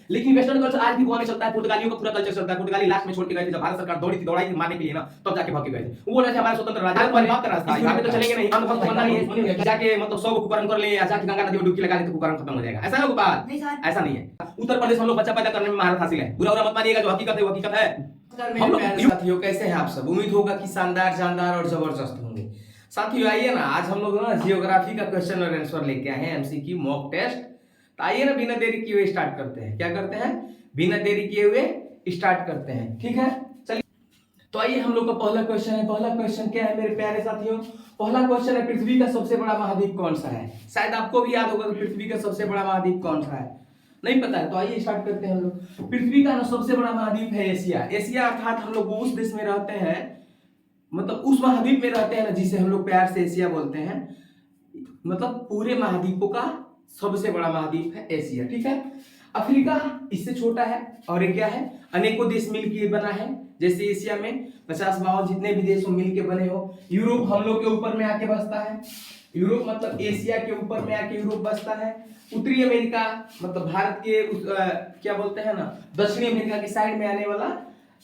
लेकिन western culture आज भी गोवा में चलता है, पुर्तगालियों का पूरा कल्चर चलता है। पुर्तगाली लास्ट में छोड़ के गए थे, जब भारत सरकार दौड़ाई थी मारने के लिए ना, तब जाके भाग के गए थे। वो बोल रहे थे हमारा स्वतंत्र राज्य है, बात कर रहा था यहाँ पे तो चलेंगे नहीं, अंधभक्त बनना नहीं है, जाके मतलब 100 को कुकर्म कर ले या जाके गंगा नदी में डुबकी लगा ले तो कुकर्म खत्म हो जाएगा। ऐसा है गोपाल? ऐसा नहीं है। उत्तर प्रदेश में हम लोग बच्चा पैदा करने में महारत हासिल है, बुरा मत मानिएगा, जो हकीकत है वो हकीकत है। हम लोग साथियों कैसे हैं आप सब? उम्मीद होगा कि शानदार जानदार और जबरदस्त होंगे। साथियों आइए ना, आज हम लोग ना जियोग्राफी का क्वेश्चन और आंसर लेके आए हैं, एमसीक्यू मॉक टेस्ट। तो आइए ना बिना देरी किए हुए स्टार्ट करते हैं। क्या करते हैं? बिना देरी किए हुए स्टार्ट करते हैं, ठीक है? चलिए तो आइए, हम लोग का पहला क्वेश्चन है। पहला क्वेश्चन क्या है मेरे प्यारे साथियों? पहला क्वेश्चन है, पृथ्वी का सबसे बड़ा महाद्वीप कौन सा है? शायद आपको भी याद होगा कि पृथ्वी का सबसे बड़ा महाद्वीप कौन सा है, नहीं पता है? तो आइए स्टार्ट करते हैं हम लोग। पृथ्वी का सबसे बड़ा महाद्वीप है एशिया। एशिया अर्थात हम लोग उस देश में रहते हैं, मतलब उस महाद्वीप में रहते हैं ना, जिसे हम लोग प्यार से एशिया बोलते हैं। मतलब पूरे महाद्वीपों का सबसे बड़ा महाद्वीप है एशिया, ठीक है? अफ्रीका इससे छोटा है, और ये क्या है? अनेकों देश मिलकर बना है। जैसे एशिया में 50-52 जितने भी देश मिलके बने हो। यूरोप हम लोग के ऊपर में आके बसता है। यूरोप मतलब एशिया के ऊपर में आके यूरोप बसता है। उत्तरी अमेरिका मतलब भारत के क्या बोलते हैं ना, दक्षिणी अमेरिका की साइड में आने वाला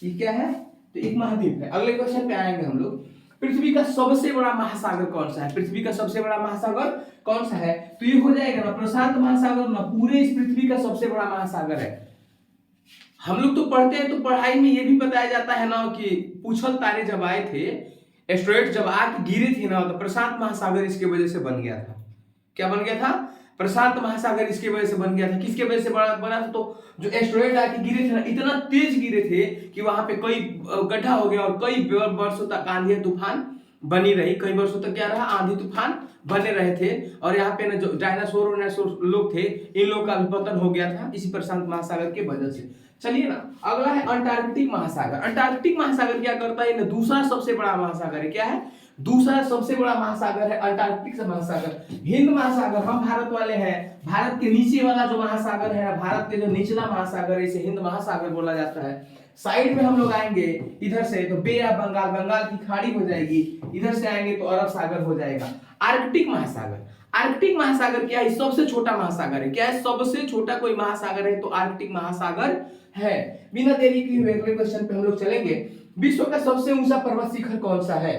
ये क्या है? तो एक महाद्वीप है। अगले क्वेश्चन पे आएंगे हम लोग। पृथ्वी का सबसे बड़ा महासागर कौन सा है? पृथ्वी का सबसे बड़ा महासागर कौन सा है? तो ये हो जाएगा ना प्रशांत महासागर, ना पूरे इस पृथ्वी का सबसे बड़ा महासागर है। हम लोग तो पढ़ते हैं तो पढ़ाई में ये भी बताया जाता है ना कि पूछल तारे जब आए थे, एस्ट्रॉइड जब आके गिरे थे ना, तो प्रशांत महासागर इसके वजह से बन गया था। क्या बन गया था? प्रशांत महासागर इसके वजह से बन गया था। किसके वजह से बना था? तो जो एस्ट्रॉइड आके गिरे थे ना, इतना तेज गिरे थे कि वहां पे कई गड्ढा हो गया और कई वर्षों तक आंधी तूफान बनी रही। कई वर्षों तक क्या रहा? आंधी तूफान बने रहे थे। और यहाँ पे ना जो डायनासोर लोग थे, इन लोग का भी पतन हो गया था इसी प्रशांत महासागर के वजह से। चलिए ना, अगला है अंटार्कटिक महासागर। अंटार्कटिक महासागर क्या करता है? दूसरा सबसे बड़ा महासागर है। क्या है? दूसरा सबसे बड़ा महासागर है अंटार्कटिक महासागर। हिंद महासागर हम भारत वाले हैं, भारत के नीचे वाला जो महासागर है, भारत के जो निचला महासागर है, इसे हिंद महासागर बोला जाता है। साइड में हम लोग आएंगे इधर से तो बे ऑफ बंगाल, बंगाल की खाड़ी हो जाएगी। इधर से आएंगे तो अरब सागर हो जाएगा। आर्कटिक महासागर, आर्कटिक महासागर क्या है? सबसे छोटा महासागर है। क्या है? सबसे छोटा कोई महासागर है तो आर्कटिक महासागर है। बिना देरी किए हुए अगले क्वेश्चन पे हम लोग चलेंगे। विश्व का सबसे ऊंचा पर्वत शिखर कौन सा है?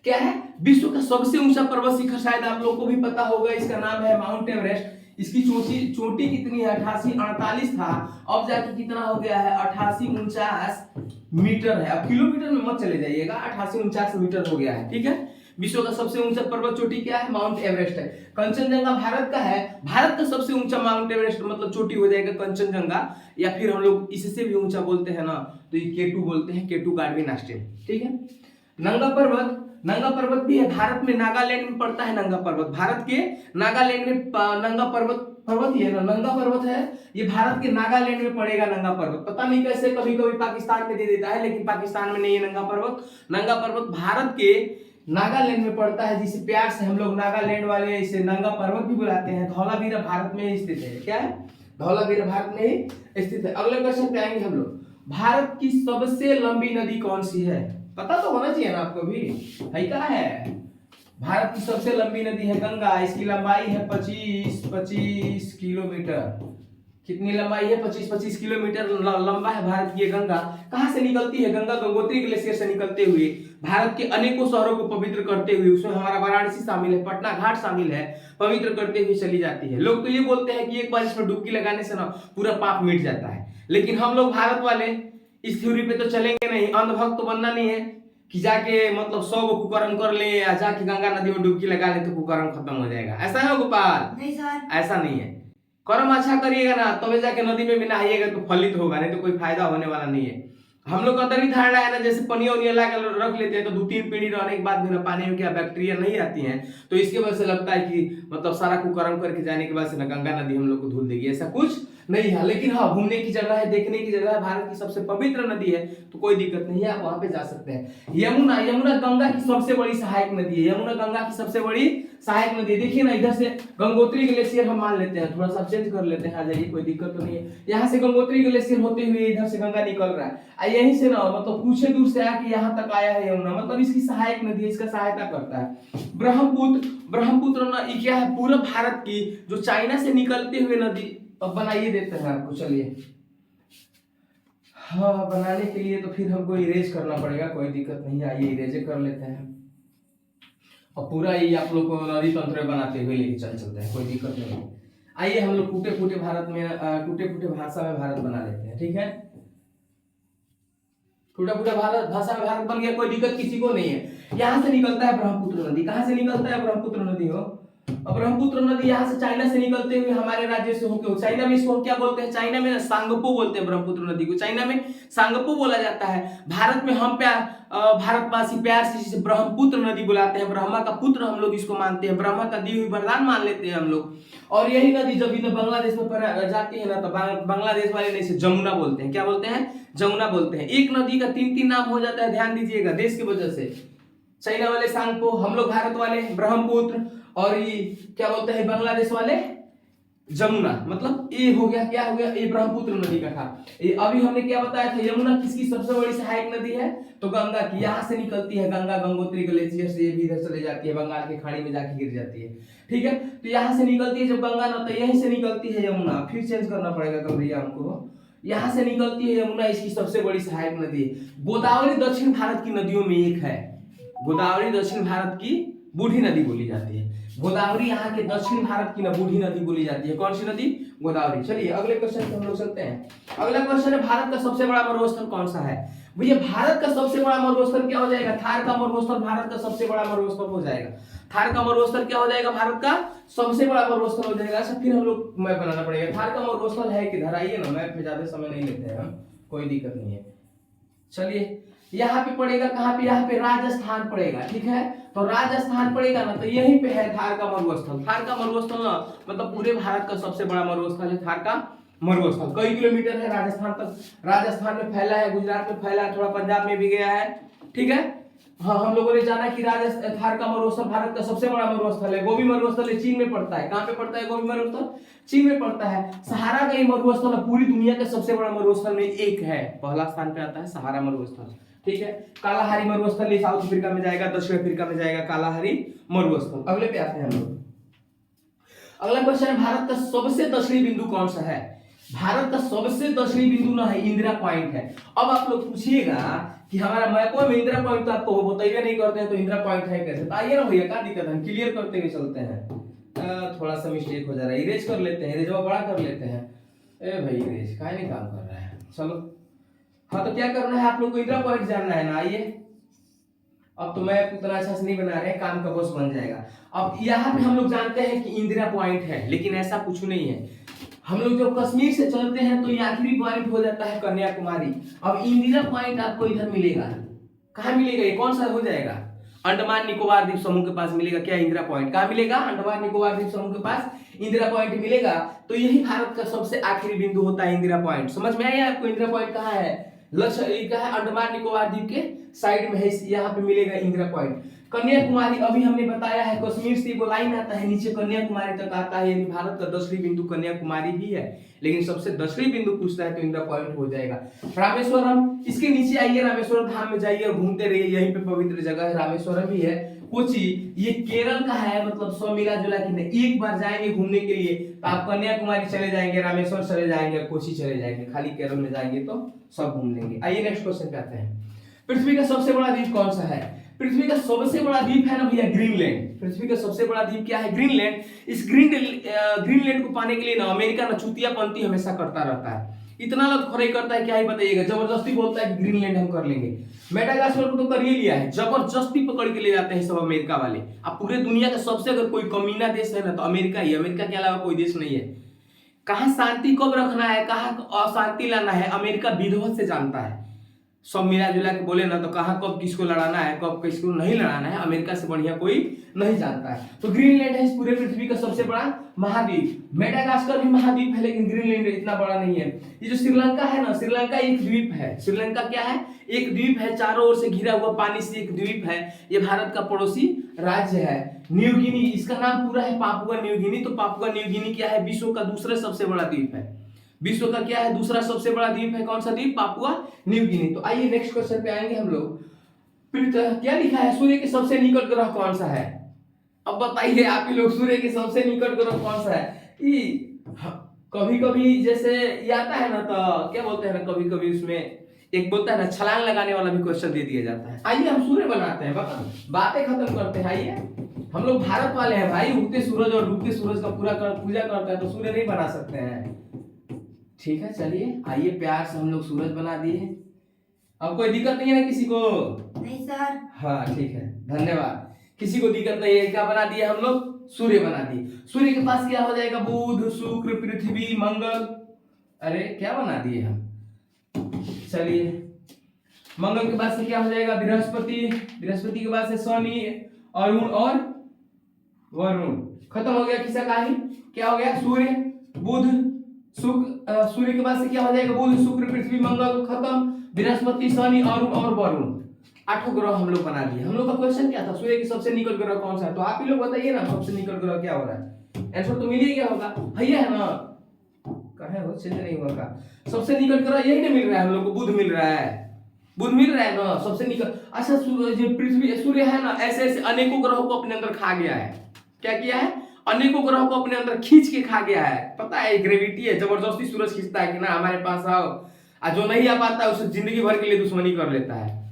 क्या है? विश्व का सबसे ऊंचा पर्वत शिखर शायद आप लोगों को भी पता होगा, इसका नाम है माउंट एवरेस्ट। इसकी चोटी कितनी है? 8848 था, अब जाके कितना हो गया है? 8849 मीटर है। अब किलोमीटर में मत चले जाइएगा, 8849 मीटर हो गया है, ठीक है? विश्व का सबसे ऊंचा पर्वत चोटी क्या है? माउंट एवरेस्ट है। कंचनजंगा भारत का है। भारत का सबसे ऊंचा माउंट एवरेस्ट मतलब चोटी हो जाएगा कंचनजंगा, या फिर हम लोग इससे भी ऊंचा बोलते हैं ना तो ये केटू बोलते हैं, केटू गार्डविन आस्टेन, ठीक है? नंगा पर्वत, नंगा पर्वत भी है भारत में, नागालैंड में पड़ता है नंगा पर्वत। भारत के नागालैंड में नंगा पर्वत ही है ना, नंगा पर्वत है, ये भारत के नागालैंड में पड़ेगा नंगा पर्वत। पता नहीं कैसे कभी कभी पाकिस्तान में दे देता है, लेकिन पाकिस्तान में नहीं है नंगा पर्वत। नंगा पर्वत भारत के नागालैंड में पड़ता है, जिसे प्यार से हम लोग नागालैंड वाले इसे नंगा पर्वत भी बुलाते हैं। धौलावीरा भारत में स्थित है। क्या है? धौलावीरा भारत में ही स्थित है। अगले क्वेश्चन पे आएंगे हम लोग। भारत की सबसे लंबी नदी कौन सी है? पता तो होना चाहिए ना आपको भी, है क्या है? भारत की सबसे लंबी नदी है गंगा। इसकी लंबाई है 25 किलोमीटर। कितनी लंबाई है? 25 किलोमीटर लंबा है भारत की गंगा। कहां से निकलती है गंगा? गंगोत्री ग्लेशियर से निकलते हुए भारत के अनेकों शहरों को पवित्र करते हुए, उसमें हमारा वाराणसी शामिल है, पटना घाट शामिल है, पवित्र करते हुए चली जाती है। लोग तो ये बोलते हैं कि एक बार इसमें डुबकी लगाने से ना पूरा पाप मिट जाता है, लेकिन हम लोग भारत वाले इस थ्योरी पे तो चलेंगे नहीं। अंधभक्त तो बनना नहीं है कि जाके मतलब 100 को कुकर्म कर ले या जाके गंगा नदी में डुबकी लगा ले तो कुकर्म खत्म हो जाएगा। ऐसा है गोपाल? नहीं सर, ऐसा नहीं है। कर्म अच्छा करिएगा ना तभी जाके नदी में भी नहाइएगा तो फलित होगा, नहीं तो कोई फायदा होने वाला नहीं है। हम लोग का तरी धारणा है ना, जैसे पनिया उनिया ला कर रख लेते हैं तो 2-3 पीढ़ी रहने के बाद भी ना पानी में क्या बैक्टीरिया नहीं आती हैं, तो इसके वजह से लगता है कि मतलब सारा कुकर्म करके जाने के बाद से ना गंगा नदी हम लोग को धुल देगी। ऐसा कुछ नहीं है। लेकिन हाँ, घूमने की जगह है, देखने की जगह है, भारत की सबसे पवित्र नदी है, तो कोई दिक्कत नहीं है, आप वहां पे जा सकते हैं। यमुना, यमुना गंगा की सबसे बड़ी सहायक नदी है। यमुना गंगा की सबसे बड़ी सहायक नदी। देखिए ना, इधर से गंगोत्री ग्लेशियर हम मान लेते हैं, थोड़ा सा चेंज कर लेते हैं, आ जाइए, कोई दिक्कत तो नहीं है। यहाँ से गंगोत्री ग्लेशियर होते हुए इधर से गंगा निकल रहा है, यहीं से ना मतलब कुछ दूर से आके यहाँ तक आया है यमुना, मतलब इसकी सहायक नदी है, इसका सहायता करता है। ब्रह्मपुत्र, ब्रह्मपुत्र ना क्या है? पूरा भारत की जो चाइना से निकलते हुए नदी अब बनाइए देते हैं आपको, चलिए। हाँ, बनाने के लिए तो फिर हमको इरेज करना पड़ेगा, कोई दिक्कत नहीं, आइए इरेज कर लेते हैं। और पूरा ही आप लोग को नदी तंत्र बनाते हुए लेके चलते हैं, कोई दिक्कत नहीं। आइए हम लोग टूटे फूटे भारत में, टूटे फूटे भाषा में भारत बना लेते हैं, ठीक है। टूटा फूटा भारत भाषा में भारत बन गया, कोई दिक्कत किसी को नहीं है। यहाँ से निकलता है ब्रह्मपुत्र नदी, कहाँ से निकलता है ब्रह्मपुत्र नदी हो, और ब्रह्मपुत्र नदी यहाँ से चाइना से निकलते हुए हमारे राज्य से होके, चाइना में इसको क्या बोलते हैं, चाइना में सांगपो बोलते हैं ब्रह्मपुत्र नदी को, चाइना में सांगपो बोला जाता है। भारत में हम भारतवासी प्यार से इसे ब्रह्मपुत्र नदी बुलाते हैं, ब्रह्मा का पुत्र हम लोग इसको मानते हैं, ब्रह्मा का दी हुई वरदान मान लेते हैं हम लोग। और यही नदी जब इधर बांग्लादेश में जाती है ना, तो बांग्लादेश वाले ने इसे जमुना बोलते हैं, क्या बोलते हैं, जमुना बोलते हैं। एक नदी का 3-3 नाम हो जाता है, ध्यान दीजिएगा, देश की वजह से। चाइना वाले सांगपो, हम लोग भारत वाले ब्रह्मपुत्र, और ये क्या बोलते हैं बांग्लादेश वाले जमुना। मतलब ये हो गया, क्या हो गया, ये ब्रह्मपुत्र नदी का था। ये अभी हमने क्या बताया था, यमुना किसकी सबसे बड़ी सहायक नदी है, तो गंगा की। यहाँ से निकलती है गंगा, गंगोत्री ग्लेशियर से ये भी इधर चले जाती है, बंगाल की खाड़ी में जाके गिर जाती है, ठीक है। तो यहाँ से निकलती है जब गंगा ना, तो यहीं से निकलती है यमुना। फिर चेंज करना पड़ेगा कमरिया हमको, यहाँ से निकलती है यमुना, इसकी सबसे बड़ी सहायक नदी है। गोदावरी दक्षिण भारत की नदियों में एक है, गोदावरी दक्षिण भारत की बूढ़ी नदी बोली जाती है। गोदावरी यहाँ के दक्षिण भारत की बूढ़ी नदी बोली जाती है। कौन सी नदी, गोदावरी। चलिए अगले क्वेश्चन पे हम लोग चलते हैं। अगला क्वेश्चन है, भारत का सबसे बड़ा मरुस्थल कौन सा है। भैया भारत का सबसे बड़ा मरुस्थल क्या हो जाएगा, थार का मरुस्थल भारत का सबसे बड़ा मरुस्थल हो जाएगा। थार का मरुस्थल क्या हो जाएगा, भारत का सबसे बड़ा मरुस्थल हो जाएगा। अच्छा, फिर हम लोग मैप बनाना पड़ेगा। थार का मरुस्थल है किधर, आइए ना, मैप में ज्यादा समय नहीं लेते हैं हम, कोई दिक्कत नहीं है। चलिए यहाँ पे पड़ेगा, कहाँ पे, यहाँ पे राजस्थान पड़ेगा, ठीक है। तो राजस्थान पड़ेगा ना, तो यहीं पे है थार का मरुस्थल। थार का मरुस्थल ना मतलब पूरे भारत का सबसे बड़ा मरुस्थल है थार का मरुस्थल। कई किलोमीटर है राजस्थान तक, राजस्थान में फैला है, गुजरात में फैला है, थोड़ा पंजाब में भी गया है, ठीक है। हाँ, हम लोगों ने जाना कि राजस्थान थार का मरुस्थल भारत का सबसे बड़ा मरुस्थल है। गोबी मरुस्थल है, चीन में पड़ता है। कहाँ पे पड़ता है गोबी मरुस्थल, चीन में पड़ता है। सहारा का ये मरुस्थल पूरी दुनिया के सबसे बड़ा मरुस्थल में एक है, पहला स्थान पे आता है सहारा मरुस्थल, ठीक है। कालाहारी मरुस्थल साउथ अफ्रीका में जाएगा, दक्षिण अफ्रीका में जाएगा कालाहारी मरुस्थल। अगले पे आते हैं हम लोग। अगला क्वेश्चन है, भारत का सबसे दक्षिणी बिंदु कौन सा है। भारत का सबसे दक्षिणी बिंदु ना है, इंदिरा पॉइंट है। अब आप लोग पूछिएगा कि हमारा मैपों में इंदिरा पॉइंट तो आपको बताइए नहीं करते हैं, तो इंदिरा पॉइंट है कैसे। तो आइए ना भैया, क्या दिक्कत है, हम क्लियर करते हुए चलते हैं। थोड़ा सा मिस्टेक हो जा रहा है, इरेज कर लेते हैं, इरेज बड़ा कर लेते हैं। ए भाई इरेज काहे नहीं काम कर रहा है, चलो। हाँ, तो क्या करना है आप लोग को, इंदिरा पॉइंट जानना है ना। आइए, अब तो मैं उतना अच्छा से नहीं बना रहे, काम का बॉस बन जाएगा। अब यहाँ पे हम लोग जानते हैं कि इंदिरा पॉइंट है, लेकिन ऐसा कुछ नहीं है। हम लोग जब कश्मीर से चलते हैं तो ये आखिरी पॉइंट हो जाता है कन्याकुमारी। अब इंदिरा पॉइंट आपको इधर मिलेगा, कहाँ मिलेगा, ये कौन सा हो जाएगा, अंडमान निकोबार द्वीप समूह के पास मिलेगा। क्या इंदिरा पॉइंट कहाँ मिलेगा, अंडमान निकोबार द्वीप समूह के पास इंदिरा पॉइंट मिलेगा। तो यही भारत का सबसे आखिरी बिंदु होता है इंदिरा पॉइंट। समझ में आया आपको, इंदिरा पॉइंट कहाँ है, लक्ष्य का है अंडमान निकोबार द्वीप के साइड में है, यहाँ पे मिलेगा इंदिरा पॉइंट। कन्याकुमारी अभी हमने बताया है, कश्मीर से वो लाइन आता है नीचे कन्याकुमारी तक आता है, यानी भारत का दक्षिणी बिंदु कन्याकुमारी भी है, लेकिन सबसे दक्षिणी बिंदु पूछता है तो इंदिरा पॉइंट हो जाएगा। रामेश्वरम, इसके नीचे आइए, रामेश्वरम धाम में जाइए और घूमते रहिए, यहीं पे पवित्र जगह है, रामेश्वरम भी है। कोची ये केरल का है, मतलब सब मिला जुला के नहीं। एक बार जाएंगे घूमने के लिए तो आप कन्याकुमारी चले जाएंगे, रामेश्वर चले जाएंगे, कोची चले जाएंगे, खाली केरल में जाएंगे तो सब घूम लेंगे। आइए नेक्स्ट क्वेश्चन पे आते हैं। पृथ्वी का सबसे बड़ा द्वीप कौन सा है। पृथ्वी का सबसे बड़ा द्वीप है ना भैया, ग्रीनलैंड। पृथ्वी का सबसे बड़ा द्वीप क्या है, ग्रीनलैंड। इस ग्रीनलैंड को पाने के लिए ना अमेरिका ना चूतियापंती हमेशा करता रहता है, इतना लतखोरी करता है क्या ही बताइएगा, जबरदस्ती बोलता है कि ग्रीनलैंड हम कर लेंगे। मेडागास्कर को तो कर ही लिया है, जबरदस्ती पकड़ के ले जाते हैं सब अमेरिका वाले। अब पूरे दुनिया का सबसे अगर कोई कमीना देश है ना तो अमेरिका ही, अमेरिका के अलावा कोई देश नहीं है। कहाँ शांति कब रखना है, कहाँ अशांति लाना है, अमेरिका विधिवत से जानता है। सब मिला जुला के बोले ना तो कहाँ कब किसको लड़ाना है, कब किसको नहीं लड़ाना है, अमेरिका से बढ़िया कोई नहीं जानता है। तो ग्रीनलैंड है इस पूरे पृथ्वी का सबसे बड़ा महाद्वीप। मेडागास्कर भी महाद्वीप है, लेकिन ग्रीनलैंड इतना बड़ा नहीं है। ये जो श्रीलंका है ना, श्रीलंका एक द्वीप है। श्रीलंका क्या है, एक द्वीप है, चारों ओर से घिरा हुआ पानी से एक द्वीप है। ये भारत का पड़ोसी राज्य है। न्यू गिनी, इसका नाम पूरा है पापुआ न्यू गिनी। तो पापुआ न्यू गिनी क्या है, विश्व का दूसरा सबसे बड़ा द्वीप है। विश्व का क्या है, दूसरा सबसे बड़ा द्वीप है। कौन सा द्वीप, पापुआ न्यू गिनी। तो आइए नेक्स्ट क्वेश्चन पे आएंगे हम लोग। क्या लिखा है, सूर्य के सबसे निकट ग्रह कौन सा है। अब बताइए आप ही लोग, सूर्य के सबसे निकट ग्रह कौन सा है। कभी कभी जैसे ये आता है ना, तो क्या बोलते हैं ना, कभी कभी उसमें एक बोलता है ना छलांग लगाने वाला भी क्वेश्चन दे दिया जाता है। आइए हम सूर्य बनाते हैं, बता बातें खत्म करते हैं। आइए हम लोग भारत वाले हैं भाई, उगते सूरज और डूबते सूरज का पूजा करते हैं, तो सूर्य नहीं बना सकते हैं। ठीक है चलिए, आइए प्यार से हम लोग सूरज बना दिए। अब कोई दिक्कत नहीं है ना किसी को? नहीं सर। हाँ ठीक है, धन्यवाद। किसी को दिक्कत नहीं है, क्या बना दिए हम लोग? सूर्य बना दिए। सूर्य के पास क्या हो जाएगा? बुध, शुक्र, पृथ्वी, मंगल। अरे क्या बना दिए हम? चलिए, मंगल के बाद से क्या हो जाएगा? बृहस्पति। बृहस्पति के बाद से शनि, अरुण और वरुण। खत्म हो गया किसका कहानी? क्या हो गया? सूर्य, बुध, शुक्र। सूर्य के बाद से क्या हो जाएगा? बुध, शुक्र, पृथ्वी, मंगल। खत्म। बृहस्पति, शनि, अरुण और वरुण। 8 ग्रह हम लोग बना दिए। हम लोग का क्वेश्चन क्या था? सूर्य की सबसे निकट ग्रह कौन सा है? तो आप ही लोग बताइए ना, सबसे निकट ग्रह क्या हो रहा है? आंसर तो मिल ही गया होगा भैया, है ना? कहे हो चेंज नहीं हुआ का? सबसे निकट ग्रह यही ना मिल रहा है हम लोग को, बुध मिल रहा है। बुध मिल रहा है ना सबसे निकट। अच्छा, जो पृथ्वी सूर्य है ना, ऐसे ऐसे अनेकों ग्रहों को अपने अंदर खा गया है। क्या किया है? अनेकों ग्रहों को अपने अंदर खींच के खा गया है। पता है ग्रेविटी है, जबरदस्ती सूरज खींचता है कि ना हमारे पास आओ, और जो नहीं आ पाता है उसे जिंदगी भर के लिए दुश्मनी कर लेता है।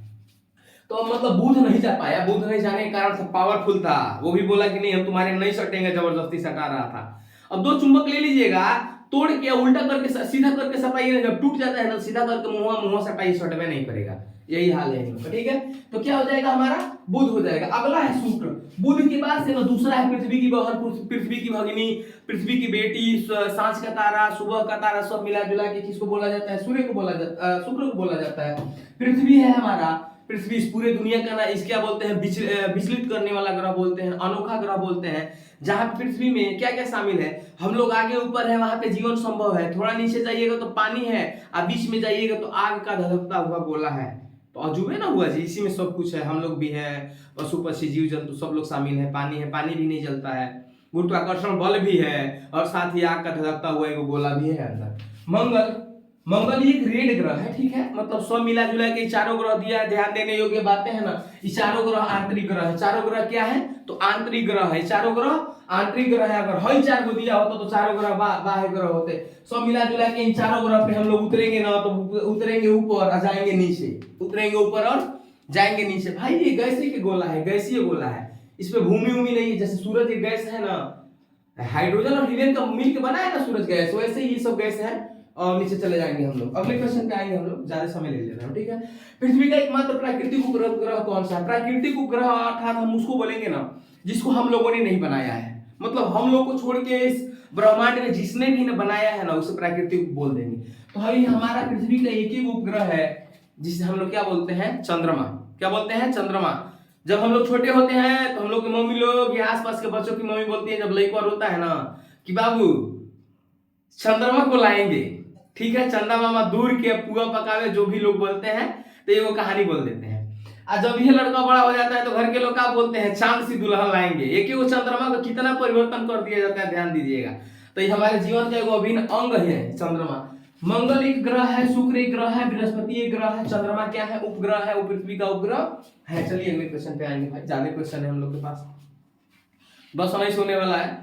तो मतलब बुध नहीं जा पाया। बुध नहीं जाने के कारण से पावरफुल था, वो भी बोला कि नहीं हम तुम्हारे नहीं सटेंगे, जबरदस्ती सटा रहा था। अब 2 चुंबक ले लीजिएगा, तोड़ के उल्टा करके सीधा करके सटाइए ना, जब टूट जाता है ना सीधा करके मुंह सटाइए, सटवे नहीं करेगा। यही हाल है इनका, ठीक है? तो क्या हो जाएगा हमारा? बुध हो जाएगा। अगला है शुक्र। बुध के बाद से ना दूसरा है पृथ्वी की बहन, पृथ्वी की भगिनी, पृथ्वी की बेटी, सांझ का तारा, सुबह का तारा, सब मिला जुला के किसको बोला जाता है? सूर्य को बोला जाता है, शुक्र को बोला जाता है। पृथ्वी है हमारा, पृथ्वी इस पूरे दुनिया का ना, इस क्या बोलते हैं? विचलित करने वाला ग्रह बोलते हैं, अनोखा ग्रह बोलते हैं। जहां पृथ्वी में क्या क्या शामिल है? हम लोग आगे ऊपर है, वहां पे जीवन संभव है। थोड़ा नीचे जाइएगा तो पानी है, और बीच में जाइएगा तो आग का धधकता हुआ गोला है। तो अजूबे ना हुआ जी, इसी में सब कुछ है। हम लोग भी है, पशु पक्षी जीव जंतु सब लोग शामिल है। पानी है, पानी भी नहीं जलता है। गुरुत्वाकर्षण बल भी है, और साथ ही आग का धधकता हुआ एक गोला भी है अंदर। मंगल, मंगल एक रेड ग्रह है, ठीक है? मतलब सब मिला जुला के चारों ग्रह दिया है। ध्यान देने योग्य बातें हैं ना, ये चारों ग्रह आंतरिक ग्रह है। चारों ग्रह क्या है? तो आंतरिक ग्रह है। चारों ग्रह आंतरिक ग्रह है। अगर हई 4 को दिया होता तो चारों ग्रह बाह्य ग्रह होते। सब मिला जुला के इन चारों ग्रह पे हम लोग उतरेंगे ना, तो उतरेंगे ऊपर और जाएंगे नीचे, उतरेंगे ऊपर और जाएंगे नीचे। भाई ये गैसीय के गोला है, गैसीय गोला है। इसमें भूमि नहीं है। जैसे सूरज एक गैस है ना, हाइड्रोजन और हीलियम का मिलकर बना है ना सूरज गैस, वैसे ही ये सब गैस है। और नीचे चले जाएंगे हम लोग। अगले क्वेश्चन पे आएंगे हम लोग, ज्यादा समय ले लेते हैं, ठीक है? पृथ्वी का एकमात्र प्राकृतिक उपग्रह कौन सा है? प्राकृतिक उपग्रह अर्थात हम उसको बोलेंगे ना जिसको हम लोगों ने नहीं बनाया है। मतलब हम लोग को छोड़ के इस ब्रह्मांड में जिसने भी ने बनाया है ना, उसे प्राकृतिक बोल देंगे। तो भाई हमारा पृथ्वी का एक ही उपग्रह है जिसे हम लोग क्या बोलते हैं? चंद्रमा। क्या बोलते हैं? चंद्रमा। जब हम लोग छोटे होते हैं तो हम लोग की मम्मी लोग या आसपास के बच्चों की मम्मी बोलती है, जब लड़का रोता है ना, कि बाबू चंद्रमा को लाएंगे, ठीक है? चंदा मामा दूर के पुआ पकावे, जो भी लोग बोलते हैं, तो ये वो कहानी बोल देते हैं। और जब ये लड़का बड़ा हो जाता है तो घर के लोग क्या बोलते हैं? चांद सी दुल्हन लाएंगे। एक ही वो चंद्रमा का कितना परिवर्तन कर दिया जाता है, ध्यान दीजिएगा। तो ये हमारे जीवन का एक अभिन्न अंग है चंद्रमा। मंगल एक ग्रह है, शुक्र एक ग्रह है, बृहस्पति एक ग्रह है, चंद्रमा क्या है? उपग्रह है, वो पृथ्वी का उपग्रह है। चलिए अगले क्वेश्चन पे आएंगे भाई, ज्यादा क्वेश्चन है हम लोग के पास, बस नहीं सोने वाला है।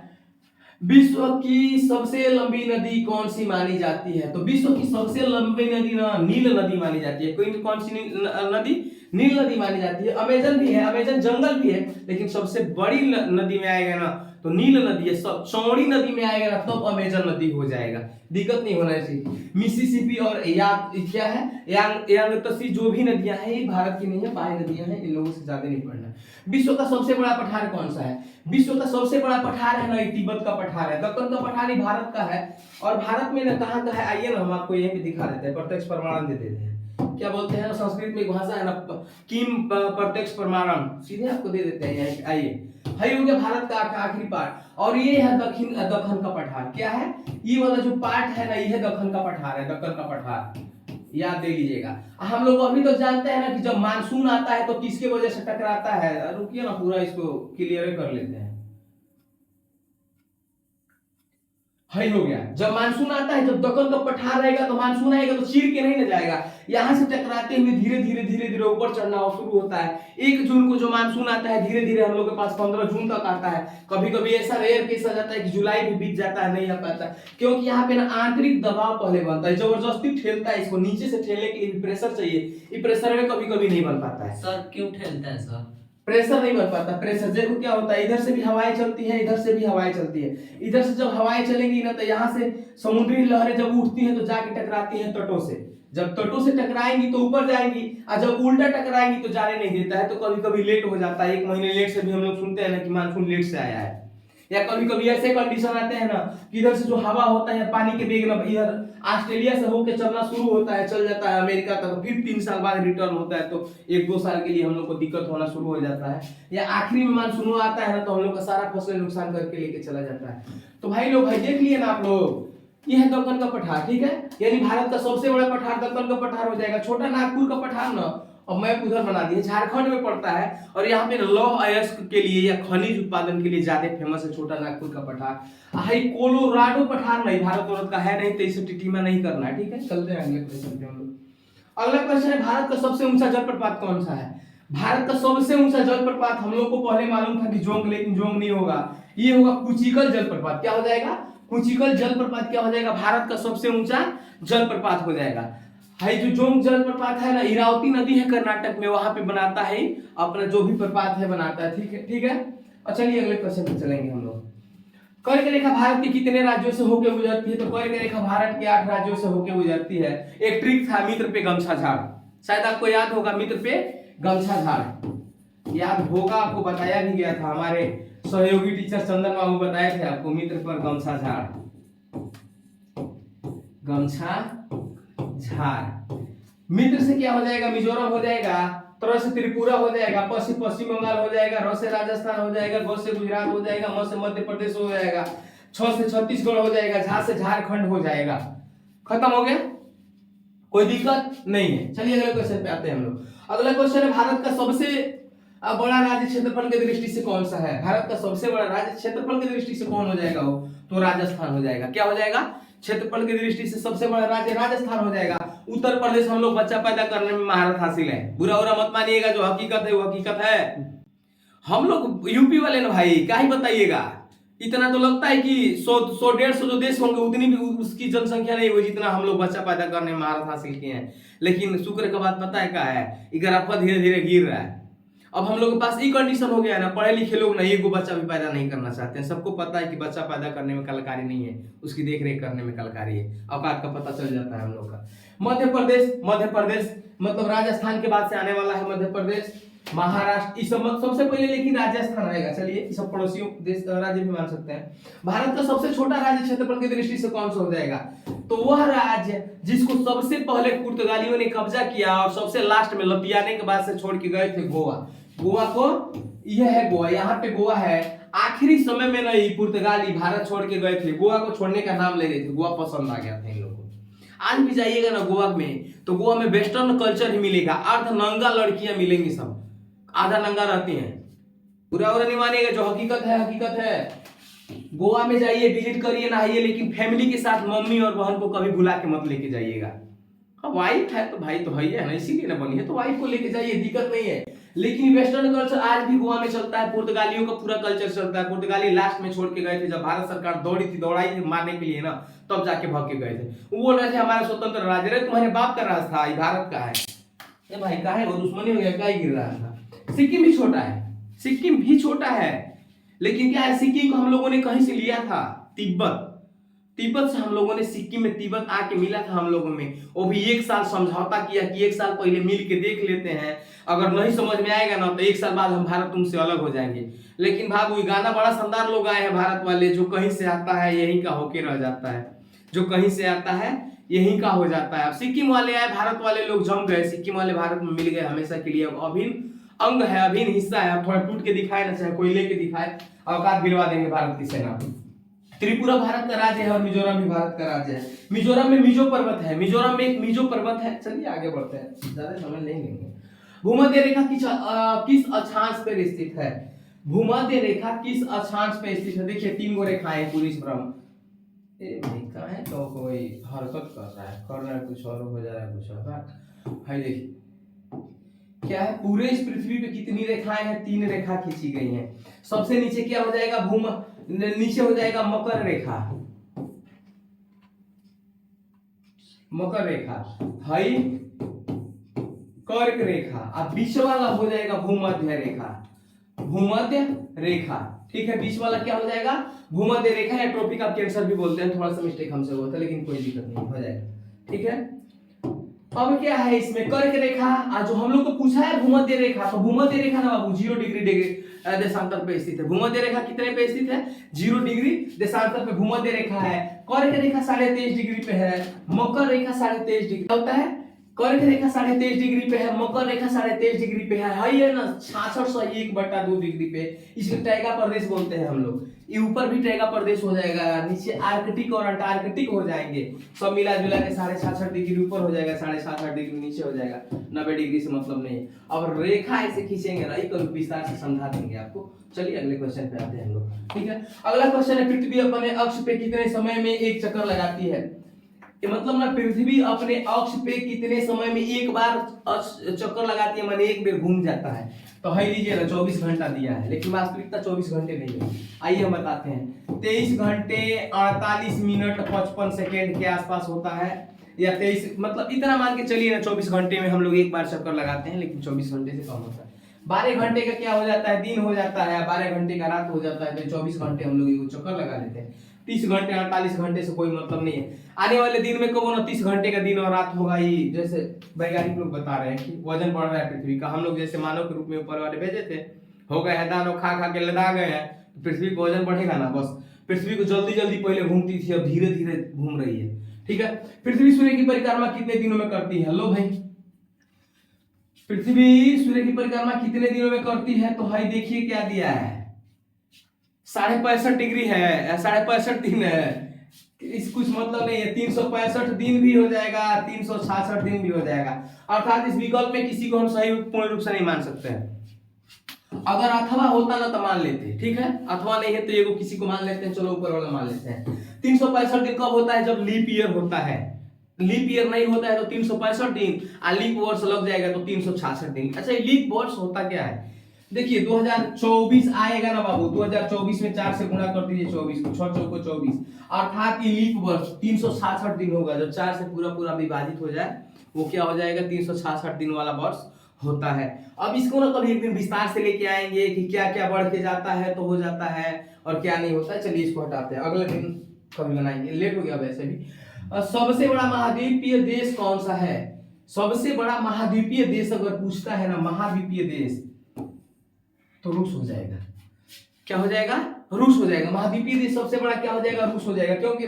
विश्व की सबसे लंबी नदी कौन सी मानी जाती है? तो विश्व की सबसे लंबी नदी ना नील नदी मानी जाती है। कोई कौन सी नदी? नील नदी मानी जाती है। अमेजन भी है, अमेजन जंगल भी है, लेकिन सबसे बड़ी नदी में आएगा ना तो नील नदी है। सब चौड़ी नदी में आएगा ना तब अमेजन नदी हो जाएगा। दिक्कत नहीं होना चाहिए। मिसिसिपी और क्या है यांगत्से, जो भी नदियां हैं ये भारत की नहीं है, बाह्य नदियां हैं, इन लोगों से ज्यादा नहीं पढ़ना। विश्व का सबसे बड़ा पठार कौन सा है? विश्व का सबसे बड़ा पठार है ना, तिब्बत का पठार है। दक्कन का पठार ही भारत का है। और भारत में ना कहाँ का है? आइए ना हम आपको यहीं पे दिखा देते हैं, प्रत्यक्ष प्रमाण दे देते हैं। क्या बोलते हैं? संस्कृत में एक भाषा है ना, किम प्रत्यक्ष प्रमाणम, सीधे आपको दे देते हैं। आइए, हई हो गया भारत का आखिरी पार्ट, और ये है दक्कन का पठार। क्या है? ये वाला जो पार्ट है ना, ये दक्कन का पठार है, दक्कन का पठार, याद दे लीजिएगा। हम लोग अभी तो जानते हैं ना कि जब मानसून आता है तो किसके वजह से टकराता है। रुकिए ना, पूरा इसको क्लियर कर लेते हैं। है हो गया। जब मानसून आता है, जब दक्कन का पठार रहेगा तो मानसून आएगा तो चीर के नहीं ना जाएगा, यहाँ से टकराते हुए धीरे धीरे धीरे धीरे ऊपर चढ़ना शुरू होता है। 1 जून को जो मानसून आता है धीरे धीरे हम लोग के पास 15 जून तक आता है। कभी कभी ऐसा रेयर केस आ जाता है कि जुलाई भी बीत जाता है, नहीं आ पाता, क्योंकि यहाँ पे ना आंतरिक दबाव पहले बनता है, जबरदस्ती ठेलता है, इसको नीचे से ठेलने के लिए प्रेशर चाहिए, ये प्रेशर में कभी कभी नहीं बन पाता है। सर क्यों ठेलता है सर? प्रेशर नहीं बन पाता। प्रेशर देखो क्या होता है, इधर से भी हवाएं चलती हैं, इधर से भी हवाएं चलती है। इधर से जब हवाएं चलेंगी ना तो यहाँ से समुद्री लहरें जब उठती हैं तो जाके टकराती हैं तटों से। जब तटों से टकराएंगी तो ऊपर जाएंगी, और जब उल्टा टकराएंगी तो जाने नहीं देता है, तो कभी कभी लेट हो जाता है। 1 महीने लेट से भी हम लोग सुनते हैं ना कि मानसून लेट से आया है। या कभी कभी ऐसे कंडीशन आते हैं ना कि इधर से जो हवा होता है पानी के वेग में इधर ऑस्ट्रेलिया से होके चलना शुरू होता है, चल जाता है अमेरिका तक, फिर 3 साल बाद रिटर्न होता है, तो 1-2 साल के लिए हम लोग को दिक्कत होना शुरू हो जाता है। या आखिरी में मानसून आता है ना तो हम लोग का सारा फसल नुकसान करके लेके चला जाता है। तो भाई लोग, भाई देख लिए ना आप लोग, ये है दक्कन का पठार, ठीक है, यानी भारत का सबसे बड़ा पठार दक्कन का पठार हो जाएगा। छोटा नागपुर का पठार ना और मैप उधर बना दिए, झारखंड में पड़ता है, और यहाँ पे लौह अयस्क के लिए या खनिज उत्पादन के लिए ज्यादा फेमस है छोटा नागपुर का पठार। हाई कोलोराडो पठार नहीं, भारत का है नहीं, तो इसे टिटिमा नहीं करना है, ठीक है। चलते हैं अगले क्वेश्चन पे हम लोग। अगला क्वेश्चन है, भारत का सबसे ऊंचा जलप्रपात कौन सा है? भारत का सबसे ऊंचा जलप्रपात हम लोग को पहले मालूम था कि जोंग, लेकिन जोंग नहीं होगा, ये होगा कुचिकल जलप्रपात। क्या हो जाएगा? कुचिकल जलप्रपात क्या हो जाएगा? भारत का सबसे ऊंचा जलप्रपात हो जाएगा। है जो जोंग जलप्रपात है ना, इरावती नदी है कर्नाटक में, वहां पे बनाता है अपना जो भी प्रपात है बनाता है, ठीक है, ठीक है। और चलिए अगले क्वेश्चन पे चलेंगे हम लोग। कर्क रेखा भारत के कितने राज्यों से होकर गुजरती है? तो कर्क रेखा भारत के 8 राज्यों से होकर गुजरती है। एक ट्रिक था, मित्र पे गमछा झाड़, शायद आपको याद होगा, मित्र पे गमछा झाड़ याद होगा, आपको बताया भी गया था, हमारे सहयोगी टीचर चंदन बाबू बताए थे आपको, मित्र पर गमछा झाड़, गमछा झाड़। मित्र से क्या हो जाएगा? मिजोरम हो जाएगा, तर से त्रिपुरा हो जाएगा, पश्चिम बंगाल हो जाएगा, र से राजस्थान हो जाएगा, ग से गुजरात हो जाएगा, म से मध्य प्रदेश हो जाएगा, छ से छत्तीसगढ़ हो जाएगा, झा से झारखंड हो जाएगा। खत्म हो गया, कोई दिक्कत नहीं है। चलिए अगले क्वेश्चन पे आते हैं हम लोग। अगला क्वेश्चन है, भारत का सबसे बड़ा राज्य क्षेत्रफल की दृष्टि से कौन सा है? भारत का सबसे बड़ा राज्य क्षेत्रफल की दृष्टि से कौन हो जाएगा? वो तो राजस्थान हो जाएगा। क्या हो जाएगा? क्षेत्रफल की दृष्टि से सबसे बड़ा राज्य राजस्थान हो जाएगा। उत्तर प्रदेश हम लोग बच्चा पैदा करने में महारत हासिल है, बुरा मत मानिएगा, जो हकीकत है वो हकीकत है। हम लोग यूपी वाले ना भाई, क्या ही बताइएगा, इतना तो लगता है कि 100-150 जो देश होंगे उतनी भी उसकी जनसंख्या नहीं हुई जितना हम लोग बच्चा पैदा करने में महारत हासिल किए हैं। लेकिन शुक्र का बात पता है क्या है, ग्राफ धीरे धीरे गिर रहा है। अब हम लोग के पास ये कंडीशन हो गया है ना, पढ़े लिखे लोग ना एक बच्चा भी पैदा नहीं करना चाहते हैं। सबको पता है कि बच्चा पैदा करने में कलाकारी नहीं है, उसकी देख रेख करने में कलाकारी है। औकात का पता चल जाता है हम लोग का। मध्य प्रदेश मतलब राजस्थान के बाद से आने वाला है मध्य प्रदेश, महाराष्ट्र, इस सबसे पहले लेकिन राजस्थान आएगा। चलिए इस सब पड़ोसियों देश राज्य भी मान सकते हैं। भारत का सबसे छोटा राज्य क्षेत्रफल की दृष्टि से कौन सा हो जाएगा? तो वह राज्य जिसको सबसे पहले पुर्तगालियों ने कब्जा किया और सबसे लास्ट में लपियाने के बाद से छोड़ के गए थे, गोवा। गोवा को, यह है गोवा, यहाँ पे गोवा है। आखिरी समय में नहीं पुर्तगाली भारत छोड़ के गए थे, गोवा को छोड़ने का नाम ले रहे थे, गोवा पसंद आ गया था इन लोगों को। आज भी जाइएगा ना गोवा में, तो गोवा में वेस्टर्न कल्चर ही मिलेगा, अर्ध नंगा लड़कियां मिलेंगी, सब आधा नंगा रहती हैं। बुरा नहीं मानिएगा, जो हकीकत है हकीकत है। गोवा में जाइए, विजिट करिए, नहाइए, लेकिन फैमिली के साथ मम्मी और बहन को कभी भुला के मत लेके जाइएगा। हाँ वाइफ है तो भाई तो है ना, इसीलिए ना बनी है, तो वाइफ को लेके जाइए, दिक्कत नहीं है। लेकिन वेस्टर्न कल्चर आज भी गोवा में चलता है, पुर्तगालियों का पूरा कल्चर चलता है। पुर्तगाली लास्ट में छोड़ के गए थे, जब भारत सरकार दौड़ाई थी मारने के लिए ना, तब जाके भाग के गए थे। वो बोल रहे थे हमारा स्वतंत्र राज्य, रे तुम्हारे बाप का राज था, ये भारत का है। ये भाई का है, वो दुश्मनी हो गया, क्या गिर रहा था। सिक्किम भी छोटा है, सिक्किम भी छोटा है, लेकिन क्या है, सिक्किम को हम लोगों ने कहीं से लिया था, तिब्बत से हम लोगों ने सिक्किम में तिब्बत आके मिला था हम लोगों में। वो भी 1 साल समझौता किया कि 1 साल पहले मिल के देख लेते हैं, अगर नहीं समझ में आएगा ना तो 1 साल बाद हम भारत तुमसे अलग हो जाएंगे। लेकिन भागो, गाना बड़ा शानदार लोग आए हैं भारत वाले, जो कहीं से आता है यहीं का होके रह जाता है, जो कहीं से आता है यहीं का हो जाता है। अब सिक्किम वाले आए, भारत वाले लोग जम गए, सिक्किम वाले भारत में मिल गए हमेशा के लिए, अभिन्न अंग है, अभिन्न हिस्सा है। थोड़ा टूट के दिखाए ना, चाहे कोई लेके दिखाए, औकात गिरवा देंगे भारत की सेना। त्रिपुरा भारत का राज्य है और मिजोरम भी भारत का राज्य है। मिजोरम में मिजो पर्वत है, मिजोरम में एक मिजो पर्वत है। चलिए आगे बढ़ते हैं, ज्यादा समय नहीं लेंगे। भूमध्य रेखा किस अक्षांश पर स्थित है? भूमध्य रेखा किस अक्षांश पर स्थित है? देखिए 3 गो रेखाएं पूरी भ्रम, ए भाई कहाँ है तो कोई हरकत कर रहा है कुछ और हो जा रहा है कुछ और। भाई देखिए क्या है, पूरे इस पृथ्वी पे कितनी रेखाएं हैं, 3 रेखा खींची गई हैं। सबसे नीचे क्या हो जाएगा, नीचे हो जाएगा मकर रेखा, मकर रेखा, हाई कर्क रेखा, अब बीच वाला हो जाएगा भूमध्य रेखा, भूमध्य रेखा। ठीक है, बीच वाला क्या हो जाएगा, भूमध्य रेखा या ट्रॉपिक ऑफ कैंसर भी बोलते हैं। थोड़ा सा मिस्टेक हमसे हुआ था लेकिन कोई दिक्कत नहीं, हो जाएगा। ठीक है, अब क्या है इसमें कर्क रेखा, जो हम लोग को पूछा है भूमध्य रेखा, तो भूमध्य रेखा ना बाबू 0 डिग्री देशांतर पे स्थित है। भूमध्य रेखा कितने पे स्थित है, 0 डिग्री देशांतर पे भूमध्य रेखा है। कर्क रेखा 23.5 डिग्री पे है, मकर रेखा 23.5 डिग्री होता है, कर्क रेखा 23.5 डिग्री पे है, मकर रेखा 23.5 डिग्री पे है ना 6601/2 डिग्री पे। इसे टैगा प्रदेश बोलते हैं हम लोग। ये ऊपर भी टैगा प्रदेश हो जाएगा, नीचे आर्कटिक और अंटार्कटिक हो जाएंगे, सब मिला जुला के 66.5 डिग्री ऊपर हो जाएगा, 66.5 डिग्री नीचे हो जाएगा। 90 डिग्री से मतलब नहीं है। अब रेखा ऐसे खींचेंगे ना, एक विस्तार से समझा देंगे आपको। चलिए अगले क्वेश्चन पे आते हैं हम लोग। ठीक है, अगला क्वेश्चन है, पृथ्वी अपने अक्ष पे कितने समय में एक चक्कर लगाती है। ये मतलब ना पृथ्वी अपने अक्ष पे कितने समय में एक बार चक्कर लगाती है, माने एक बार घूम जाता है। तो है लीजिए ना 24 घंटा दिया है, लेकिन वास्तविकता 24 घंटे नहीं है। आइए हम बताते हैं, 23 घंटे 48 मिनट 55 सेकेंड के आसपास होता है, या 23 मतलब इतना मान के चलिए ना 24 घंटे में हम लोग एक बार चक्कर लगाते हैं, लेकिन 24 घंटे से कम होता है। 12 घंटे का क्या हो जाता है, दिन हो जाता है, 12 घंटे का रात हो जाता है, तो 24 घंटे हम लोग एक चक्कर लगा लेते हैं। 30 घंटे 48 घंटे से कोई मतलब नहीं है। आने वाले दिन में कब ना 30 घंटे का दिन और रात होगा ही, जैसे वैज्ञानिक लोग बता रहे हैं कि वजन बढ़ रहा है पृथ्वी का। हम लोग जैसे मानव के रूप में ऊपर वाले भेजे थे, हो गए हैं दानव, खा खा के लदा गए हैं, तो पृथ्वी का वजन बढ़ेगा ना। बस पृथ्वी को जल्दी जल्दी पहले घूमती थी, अब धीरे धीरे घूम रही है। ठीक है, पृथ्वी सूर्य की परिक्रमा कितने दिनों में करती है। लो भाई, पृथ्वी सूर्य की परिक्रमा कितने दिनों में करती है, तो भाई देखिए क्या दिया है, 65.5 डिग्री है, 65.5 दिन है। इस कुछ मतलब नहीं है, 365 दिन भी हो जाएगा, 366 दिन भी हो जाएगा। अर्थात इस विकल्प में किसी को हम सही पूर्ण रूप से नहीं मान सकते हैं। अगर अथवा होता ना तो मान लेते, ठीक है, अथवा नहीं है तो ये को किसी को मान लेते हैं, चलो ऊपर वाला मान लेते हैं। 365 दिन कब होता है, जब लीप ईयर होता है। लीप ईयर नहीं होता है तो 365 दिन, और लीप वर्ष लग जाएगा तो 366 दिन। अच्छा, लीप वर्ष होता क्या है, देखिए 2024 आएगा ना बाबू, 2024 में 4 से गुणा कर दीजिए 24 को, 6 चौको 24, अर्थात ये लीप वर्ष 366 दिन होगा। जब 4 से पूरा पूरा विभाजित हो जाए वो क्या हो जाएगा, 366 दिन वाला वर्ष होता है। अब इसको ना कभी एक दिन विस्तार से लेके आएंगे कि क्या क्या बढ़ के जाता है तो हो जाता है और क्या नहीं होता है। चलिए इसको हटाते हैं, अगले दिन कभी बनाएंगे, लेट हो गया वैसे भी। सबसे बड़ा महाद्वीपीय देश कौन सा है, सबसे बड़ा महाद्वीपीय देश अगर पूछता है ना, महाद्वीपीय देश, तो रूस हो जाएगा। क्या हो जाएगा, रूस हो जाएगा। महाद्वीपीय देश सबसे बड़ा क्या हो जाएगा, रूस हो जाएगा, क्योंकि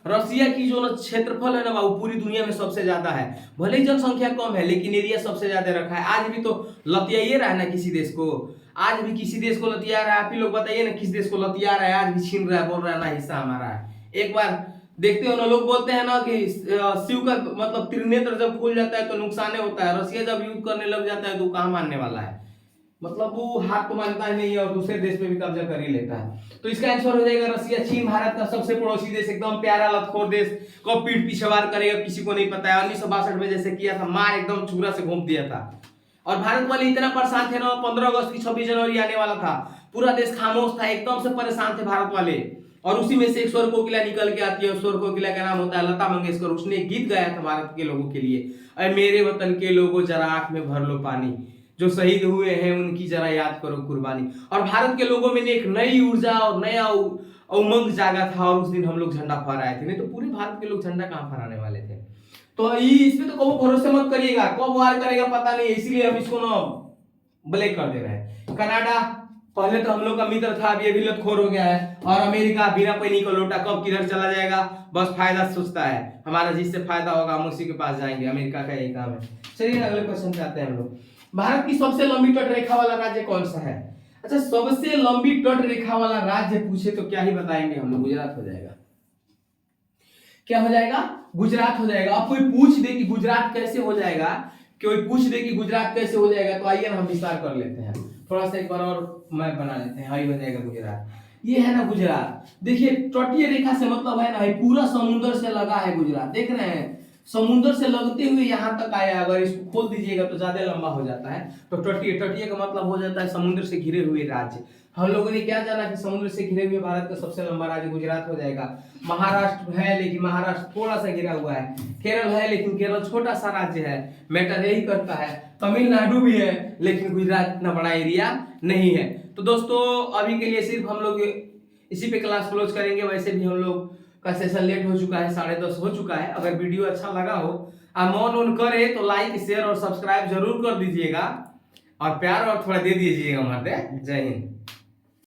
रसिया की जो क्षेत्रफल है ना बाबू, पूरी दुनिया में सबसे ज्यादा है। भले ही जनसंख्या कम है लेकिन एरिया सबसे ज्यादा रखा है। आज भी तो लतियाइए रहा है ना किसी देश को, आज भी किसी देश को लतिया रहा है। आप ही लोग बताइए ना किस देश को लतिया रहा है, आज भी छीन रहा है, बोल रहा है ना हिस्सा हमारा है। एक बार देखते हो ना, लोग बोलते हैं ना कि शिव का मतलब त्रिनेत्र जब खुल जाता है तो नुकसान होता है, रसिया जब युद्ध करने लग जाता है तो कहाँ मानने वाला है, मतलब वो हाथ तो मानता ही नहीं है और दूसरे देश पे भी कब्जा कर ही लेता है। तो इसका आंसर हो जाएगा रसिया। चीन भारत का सबसे पड़ोसी देश, एकदम प्यारा लतखोर देश, कब पीठ पीछे वार करेगा किसी को नहीं पता है। 1962 में जैसे किया था, मार एकदम छुरा से घूम दिया था। और भारत वाले इतना परेशान थे ना, 15 अगस्त की 26 जनवरी आने वाला था, पूरा देश खामोश था, एकदम से परेशान थे भारत वाले। और उसी में से एक स्वर कोकिला निकल के आती है, स्वर कोकिला का नाम होता है लता मंगेशकर। उसने एक गीत गाया था भारत के लोगों के लिए, अरे मेरे वतन के लोगों जरा आंख में भर लो पानी, जो शहीद हुए हैं उनकी जरा याद करो कुर्बानी। और भारत के लोगों में एक नई ऊर्जा और नया उमंग जागा था, और उस दिन हम लोग झंडा फहराए थे। नहीं तो पूरे भारत के लोग झंडा कहाँ फहराने वाले थे। तो इसमें तो कभी भरोसे मत करिएगा, कब वार करेगा पता नहीं, इसीलिए हम इसको ना ब्लैक कर दे रहे हैं। कनाडा पहले तो हम लोग का मित्र था, अब ये भी लतखोर हो गया है। और अमेरिका बिना पैनी का लोटा कब किधर चला जाएगा, बस फायदा सोचता है, हमारा जिससे फायदा होगा हम उसी के पास जाएंगे। अमेरिका का यही काम है। चलिए अगले क्वेश्चन पे आते हैं हम लोग। भारत की सबसे लंबी तट रेखा वाला राज्य कौन सा है। अच्छा, सबसे लंबी तट रेखा वाला राज्य पूछे तो क्या ही बताएंगे हम लोग, गुजरात हो जाएगा। क्या हो जाएगा, गुजरात हो जाएगा। अब कोई पूछ दे कि गुजरात कैसे हो जाएगा, कोई पूछ दे कि गुजरात कैसे हो जाएगा, तो आइए ना हम विस्तार कर लेते हैं थोड़ा सा, एक बार और मैप बना लेते हैं। हाई हो जाएगा गुजरात। ये है ना गुजरात। देखिए तटीय रेखा से मतलब है ना भाई पूरा समुद्र से लगा है गुजरात, देख रहे हैं समुद्र से लगते हुए यहाँ तक आया। अगर इसको खोल दीजिएगा तो ज्यादा लंबा हो जाता है। तो तटीय, तटीय का मतलब हो जाता है समुद्र से घिरे हुए राज्य। हम लोगों ने क्या जाना कि समुद्र से घिरे हुए भारत का सबसे लंबा राज्य गुजरात हो जाएगा। महाराष्ट्र है लेकिन महाराष्ट्र थोड़ा सा घिरा हुआ है। केरल है लेकिन केरल छोटा सा राज्य है, मैटर यही करता है। तमिलनाडु भी है लेकिन गुजरात इतना बड़ा एरिया नहीं है। तो दोस्तों अभी के लिए सिर्फ हम लोग इसी पे क्लास क्लोज करेंगे। वैसे भी हम लोग का सेशन लेट हो चुका है, 10:30 हो चुका है। अगर वीडियो अच्छा लगा हो आप मन ऑन करे तो लाइक शेयर और सब्सक्राइब जरूर कर दीजिएगा और प्यार और थोड़ा दे दीजिएगा हमारे। जय हिंद।